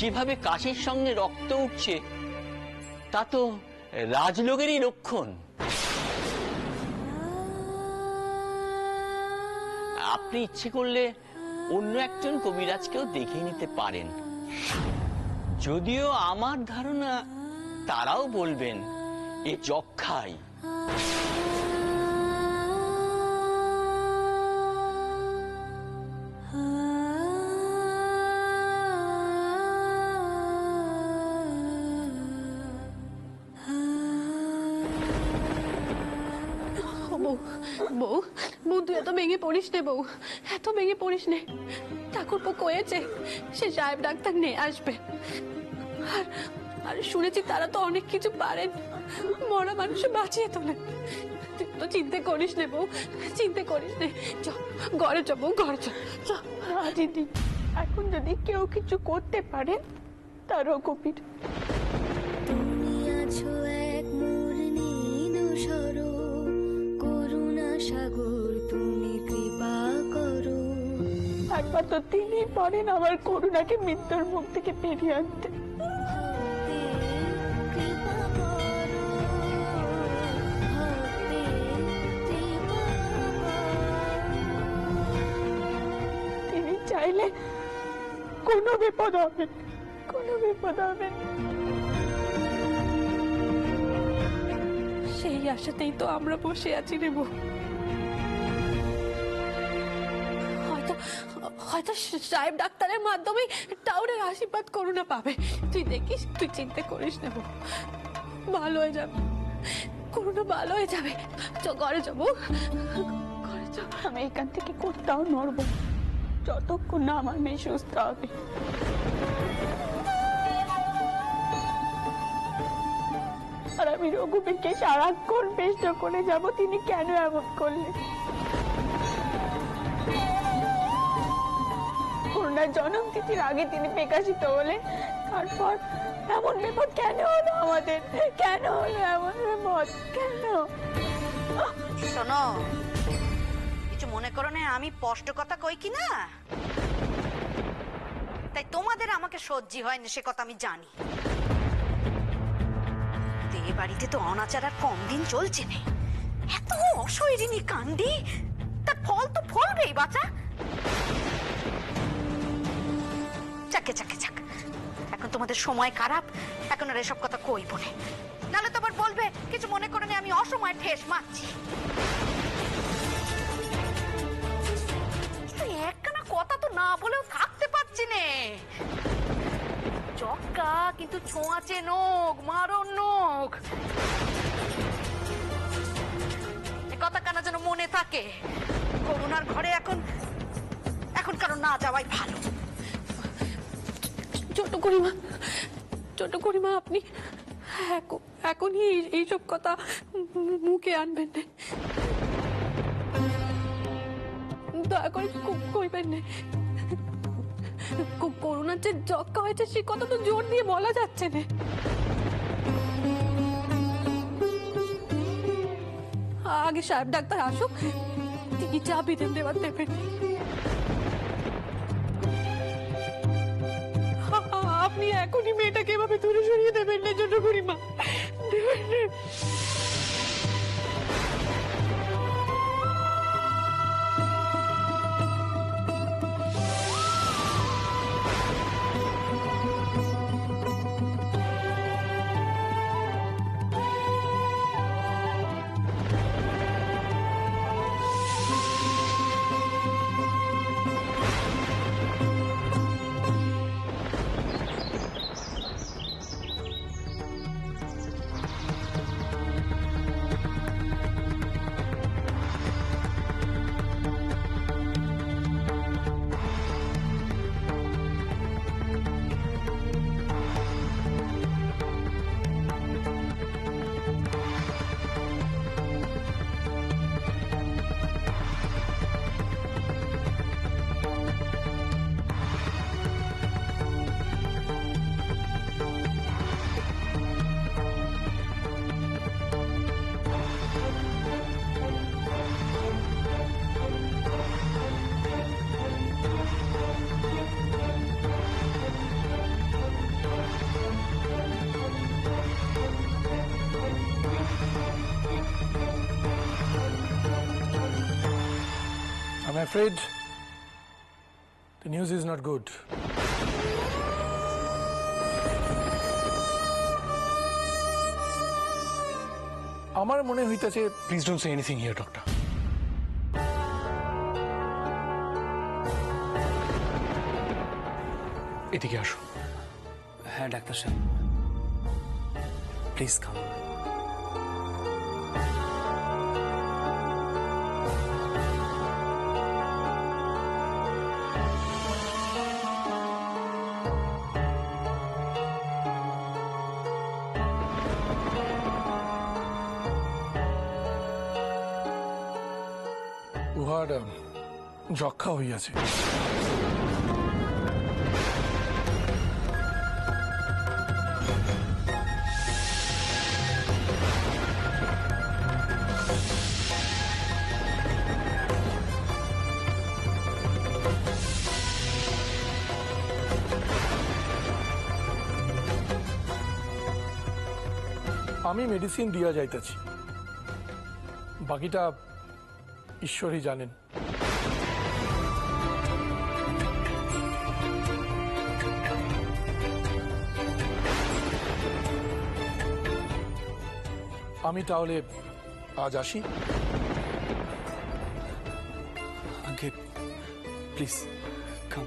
যেভাবে কাশির সঙ্গে রক্ত উঠছে তা তো রাজলোকেরই লক্ষণ। আপনি ইচ্ছে করলে অন্য একজন কবিরাজকেও দেখিয়ে নিতে পারেন, যদিও আমার ধারণা তারাও বলবেন এ যক্ষাই। বউ বউ তুই এত ভেঙে পড়িস নে, বউ এত ভেঙে পড়িস নে। ঠাকুরপো কয়েছে সে সাহেব ডাক্তার নিয়ে আসবে। আর আর শুনেছি তারা তো অনেক কিছু পারেন, মরা মানুষ বাঁচিয়ে তোলে। তুই তো চিন্তা করিস নে বউ, চিন্তা করিস নে। চ ঘরে চ বউ, ঘরে চ। দিদি, এখন যদি কেউ কিছু করতে পারে তারও কবির। তুমি আছো এক মুরনিদ সরো, করুণা সাগর তুমি কৃপা করো। একবার তো তিনি পারেন আমার করুণাকে মৃত্যুর মুখ থেকে বেরিয়ে আনতে। তিনি চাইলে কোনো বিপদ হবে, কোনো বিপদ হবে। সেই আশাতেই তো আমরা বসে আছি রে বউ। হয়তো সাহেব ডাক্তারের মাধ্যমে টাউরের আশীর্বাদ করুণা পাবে। তুই দেখিস, তুই চিন্তা করিস না বউ, ভালো হয়ে যাবে, করুণা ভালো হয়ে যাবে। চ ঘরে যাবো, ঘরে চ। আমি এখান থেকে কোথাও নড়ব যতক্ষণ না আমার মেয়ে সুস্থ হবে। আর আমি রঘুবীরকে সারাক্ষণ পেষ্ট করে যাব তিনি কেন এমন করলেন। করুণার জন্ম তিথির আগে তিনি বিকশিত হলেন, তারপর এমন বিপদ কেন হলো আমাদের? কেন হলো এমন বিপদ? কেন? শোনো, কিছু মনে করো না, আমি স্পষ্ট কথা কই কি না, তাই তোমাদের আমাকে সহ্য হয় না সে কথা আমি জানি। এ বাড়িতে তো অনাচার আর কম দিন চলছে না। এত অশৈরিনী কাণ্ডি, তার ফল তো ফলবেই বাচ্চা। চাকে চাকে চাক, এখন তোমাদের সময় খারাপ, এখন আর এসব কথা কইব না, নাহলে তো আবার বলবে কিছু মনে করে না আমি অসময় ঠেস মারছি। একখানা কথা তো না বলেও থাকতে পারছি নে। চক্কা কিন্তু ছোঁয়াচে নোক, মারণ নোক। এ কথা কানা যেন মনে থাকে। করুণার ঘরে এখন এখন কারণ না যাওয়াই ভালো। ছোট করিমা আপনি এখনই এইসব কথা মুখে আনবেন না, দয়া করে কইবেন না। করুণার যে যক্ষা হয়েছে সে কথা তো জোর দিয়ে বলা যাচ্ছে না। আগে সাহেব ডাক্তার আসুক, তিনি চা বিদেন দেওয়ার দেবেন। আপনি এখনই মেয়েটাকে এভাবে দূরে সরিয়ে দেবেন না ছোট করিমা, দেবেন না। I'm afraid the news is not good. আমার মনে হইতাছে, please don't say anything here doctor. এদিকে আসো। হ্যাঁ ডাক্তার সাহেব, প্লিজ কাম। উহার যক্ষা হইয়াছে। আমি মেডিসিন দিয়া যাইতেছি, বাকিটা ঈশ্বরই জানেন। আমি তাহলে আজ আসি। আগে প্লিজ কাম।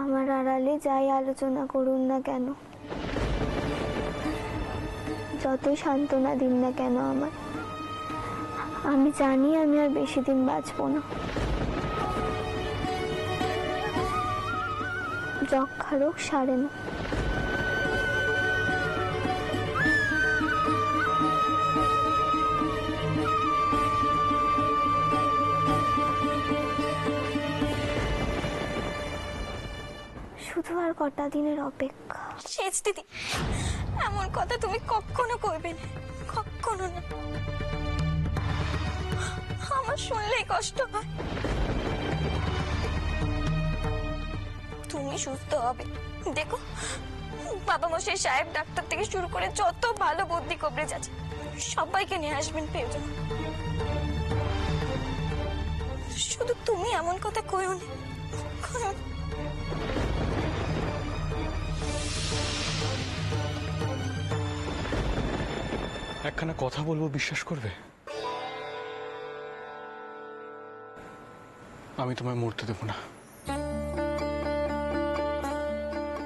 আমার আড়ালে যাই আলোচনা করুন না কেন, যতই সান্ত্বনা দিন না কেন আমার, আমি জানি আমি আর বেশি দিন বাঁচব না। যক্ষা রোগ সারে না। শুধু আর কটা দিনের অপেক্ষা। শেষ দিদি, এমন কথা তুমি কখনো কইবে না, কখনো না। আমার শুনলেই কষ্ট হয়। তুমি সুস্থ হবে দেখো। বাবা মশাই, সাহেব, ডাক্তার থেকে শুরু করে যত ভালো বুদ্ধি কবরেজ আছে সবাইকে নিয়ে আসবেন প্রয়োজন। শুধু তুমি এমন কথা কইও না। একখানা কথা বলবো, বিশ্বাস করবে? আমি তোমায় মরতে দেব না,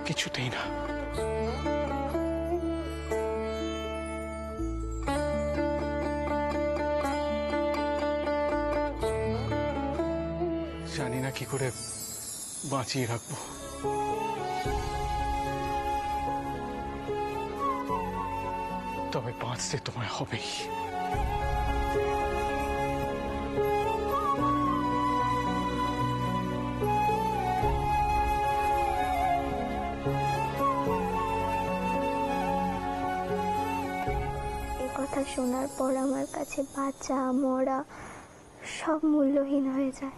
কিছুতেই না। জানি না কি করে বাঁচিয়ে রাখবো। তবে বাঁচতে তোমায় হবেই। এই কথা শোনার পর আমার কাছে বাঁচা মরা সব মূল্যহীন হয়ে যায়।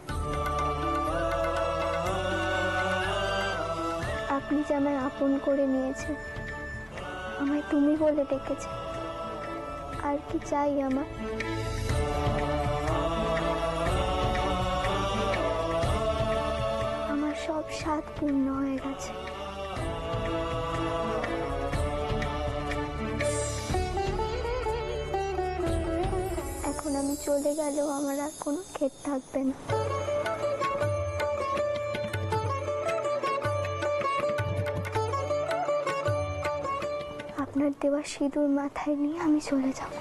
আপনি যে আমায় আপন করে নিয়েছেন, আমায় তুমি বলে ডেকেছেন, আর কি চাই আমার? আমার সব স্বাদ পূর্ণ হয়ে গেছে। এখন আমি চলে গেলেও আমার আর কোনো খেদ থাকবে না। আপনার দেওয়া সিঁদুর মাথায় নিয়ে আমি চলে যাব।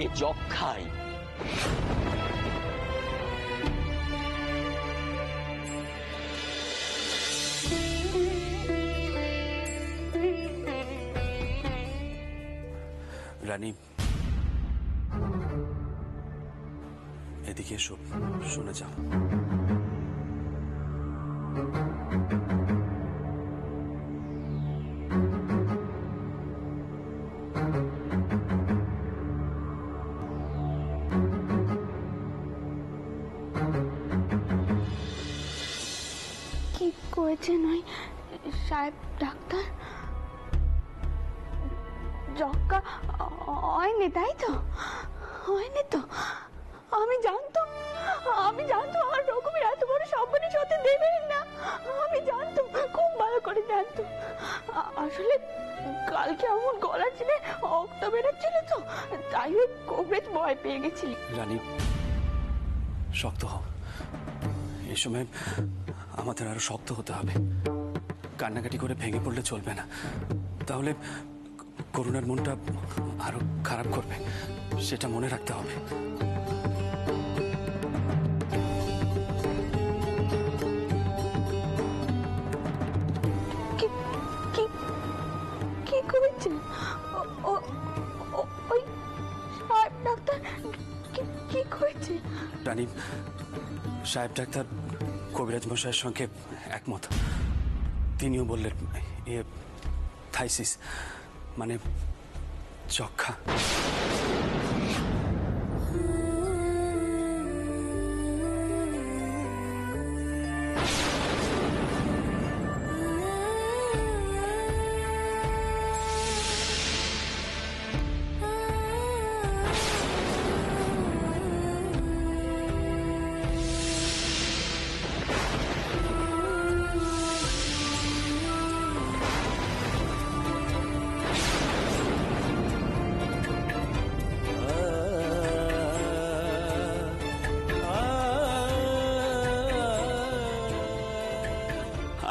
এ যক্ষাই। রানী, এদিকে এসো, শুনে যাও। কি করেছে নয় সাহেব ডাক্তার? যক্কা হয়নি, তাই তো? হয়নি তো? আমি জানতাম আমার রকমের এত বড় সম্মানিত হতে দেবেন না। আমি জানতাম, খুব ভালো করে জানতাম। আসলে কালকে আমার গলা চিনে রক্ত বেরোচ্ছিল তো, তাই ওই কবরেজ ভয় পেয়ে গেছিল। রানী, শক্ত হও। এই সময় আমাদের আরো শক্ত হতে হবে। কান্নাকাটি করে ভেঙে পড়লে চলবে না, তাহলে করুণার মনটা আরো খারাপ করবে। সেটা মনে রাখতে হবে। কি করেছে ওই সাহেব ডাক্তার? কি করেছে? রানী, সাহেব ডাক্তার কবিরাজ মশাইয়ের সঙ্গে একমত। তিনিও বললেন এ থাইসিস, মানে যক্ষা।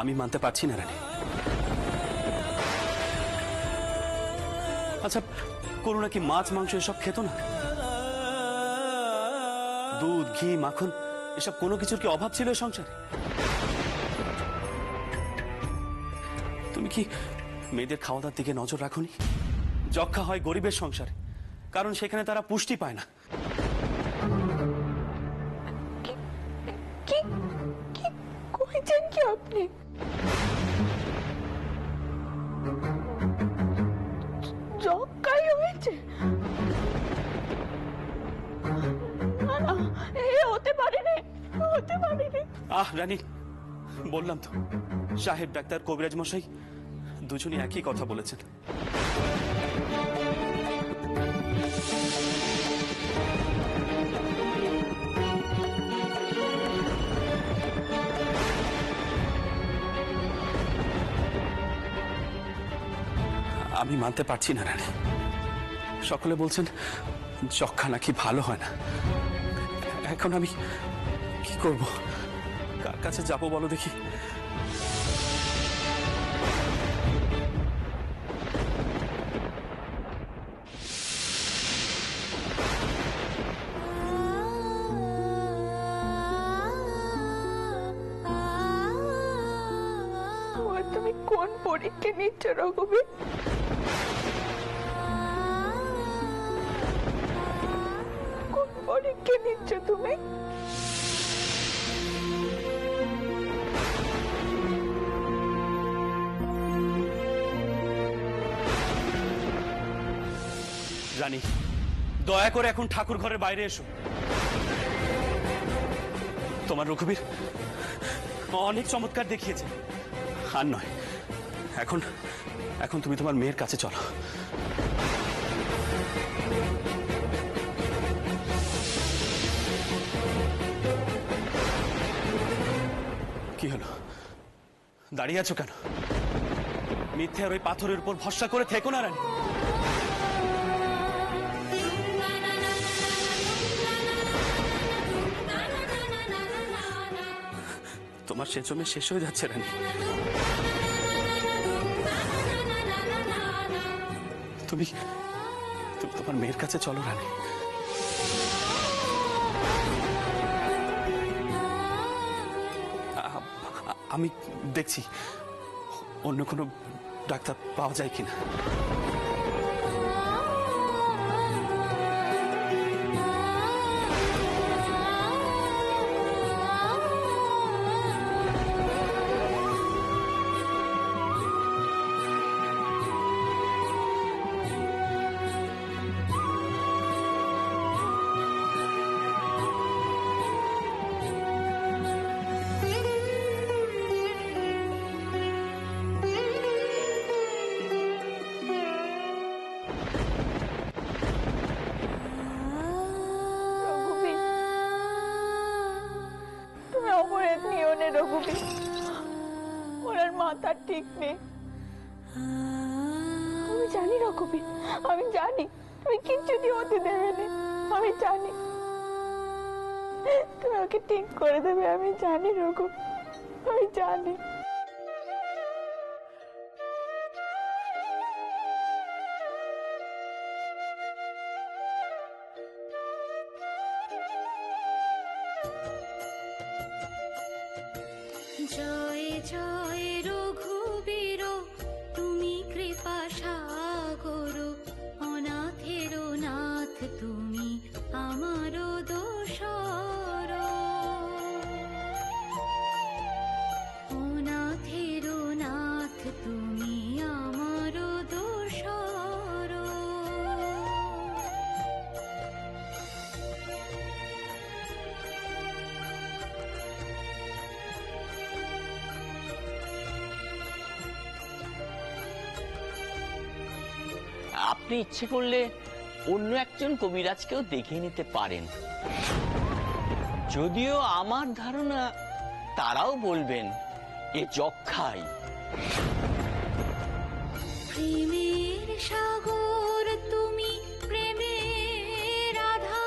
আমি মানতে পারছি না রানী। আচ্ছা, করুণা কি মাছ মাংস এসব খেত না? দুধ, ঘি, মাখন এসব কোনো কিছুর কি অভাব ছিল সংসারে? তুমি কি মেয়েদের খাওয়া দাওয়ার দিকে নজর রাখোনি? যক্ষা হয় গরিবের সংসারে, কারণ সেখানে তারা পুষ্টি পায় না। কি করেছেন কি আপনি? যক্কাই হয়েছে? না না, এ হতে পারে না। আহ রানী, বললাম তো, সাহেব ডাক্তার কবিরাজ মশাই দুজনই একই কথা বলেছেন। আমি মানতে পারছি না রানী। সকলে বলছেন যক্ষা নাকি ভালো হয় না। এখন আমি কি করব? কার কাছে যাবো বলো দেখি? তুমি কোন পরীক্ষা নিচ্ছ রঘুবীর? কোন পরীক্ষা নিচ্ছ তুমি? রানী, দয়া করে এখন ঠাকুর ঘরের বাইরে এসো। তোমার রঘুবীর অনেক চমৎকার দেখিয়েছে। আর নয়, এখন তুমি তোমার মেয়ের কাছে চলো। কি হলো? দাঁড়িয়ে আছো কেন? মিথ্যে আর ওই পাথরের উপর ভরসা করে থেকো না রানী। তোমার সেচমে শেষ হয়ে যাচ্ছে রানী। তুমি তোমার মেয়ের কাছে চলো রানী। আমি দেখছি অন্য কোনো ডাক্তার পাওয়া যায় কিনা। রঘুবীর, তুমি অপরাধ নিও না রঘুবীর, ওনার মাথা ঠিক নেই। আমি জানি রঘুবীর, আমি জানি তুমি কিচ্ছুটি হতে দেবে না, আমি জানি তুমি ওকে ঠিক করে দেবে, আমি জানি রঘু, আমি জানি। জয় জয় রঘুবীর, তুমি কৃপা সাগর, অনাথের নাথ তুমি আমার দোষর, অনাথের নাথ তুমি আমার দোষর। আপনি ইচ্ছে করলে অন্য একজন কবিরাজকেও দেখিয়ে নিতে পারেন, যদিও আমার ধারণা তারাও বলবেন এ যক্ষাই। প্রেমের সাগর তুমি, প্রেমের আধার,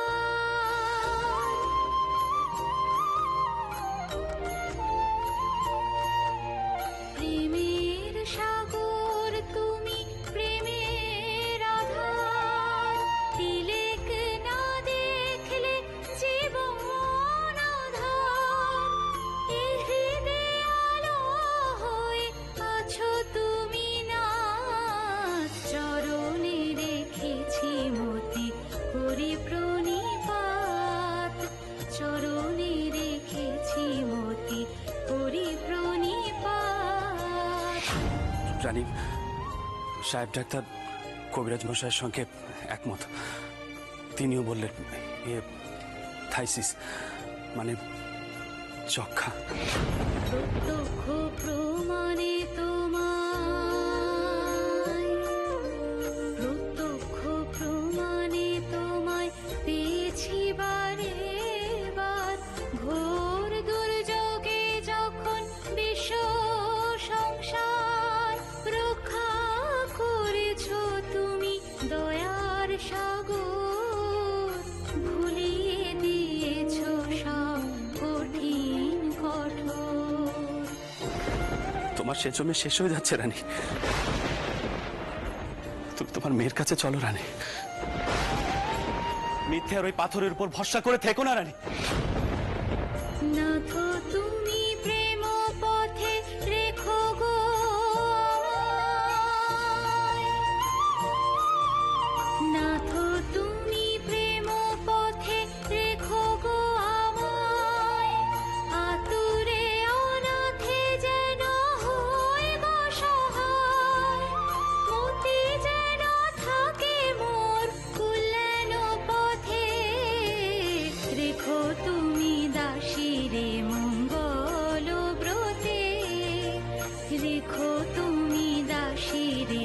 প্রেমের সাগর তুমি, প্রেমের আধার, তিলেক না দেখলে জীবন আধার, এ হৃদয়ে আলো হয়ে আছো তুমি না, চরণে রেখেছি মতি করি প্রণিপাত, চরণে রেখেছি মতি করি প্রণিপাত। রানী, সাহেব ডাক্তার কবিরাজ মশাইয়ের সঙ্গে একমত। তিনিও বললেন এ থাইসিস মানে যক্ষা। প্রত্যক্ষ প্রমাণে তোমায়, প্রত্যক্ষ প্রমাণে তোমায় পেয়েছি বারে বার, ঘোর দুর্যোগে যখন বিশ্ব সংসার রক্ষা করেছো তুমি দয়ার সাগর, ভুলিয়ে দিয়েছো সব কঠিন কঠোর। তোমার সে জমে শেষ হয়ে যাচ্ছে রানী, তুমি তোমার মেয়ের কাছে চলো রানী, মিথ্যে আর ওই পাথরের উপর ভরসা করে থেকো না রানী। নাথ তুমি প্রেম পথে রেখো গো আমায়, নাথ তুমি প্রেম পথে রেখো গো আমায়, আতুরে অনাথে যেন হই গো সহায়, মতি যেন থাকে মোর কল্যাণ পথে, রেখো তুমি দাসীরে মঙ্গল ব্রতে, রেখো তুমি দাসীরে